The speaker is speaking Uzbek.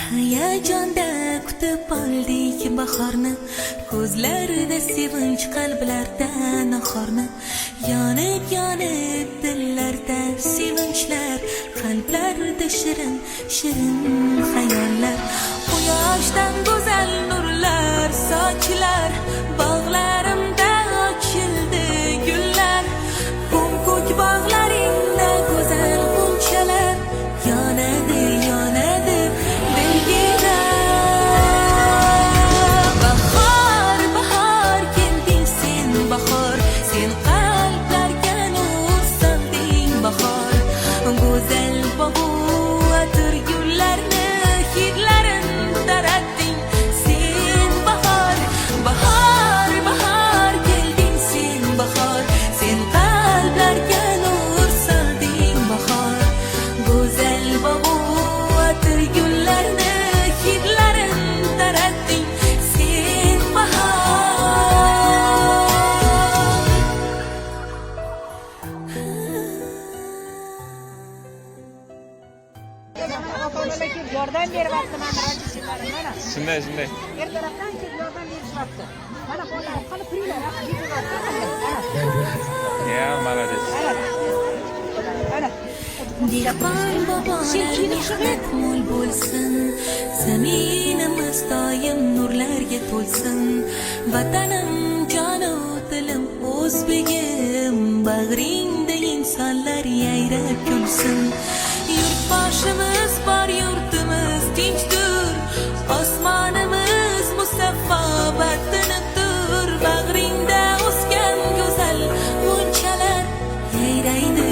Hayajonda kutib oldik bahorni, ko'zlarida sevinch, qalblarda nahorni. Yonib yonib dillarda sevinchlar, qalblarda shirin shirin xayollar. Quyoshdan go'zal nurlar sochilar, bog'larimda ochildi gullar. Ko'k bog'laringda go'zal g'unchalar yonadi yonadi dilgida. Bahor bahor kelding sen, bahor sen qalblarga nur solding. Bahor go'zal bog'u atir gullarni hidlarin taratding sen. Bahor bahor bahor kelding sen, bahor sen qalblarga nur solding. Bahor go'zal bog'u atir gullarni hidlarin taratding sen. Yordam beryapti mana rejissyorlarim mana. Shunday. Ertalabdan kelib yordam berishyapti. Mana qo'llar qani turinglar, Ya, молодец. Mana. Dehqon bobolar mehnat mo'l bo'lsin, zaminimiz doim nurlarga to'lsin. Vatanim jonu dilim o'zbegim, bag'ringda insonlar yayrab kulsin. Yurtboshimiz bor, yurtimiz tinchdir, osmonimiz musaffo vatanidir. Bag'ringda o'sgan go'zal g'unchalar yayraydi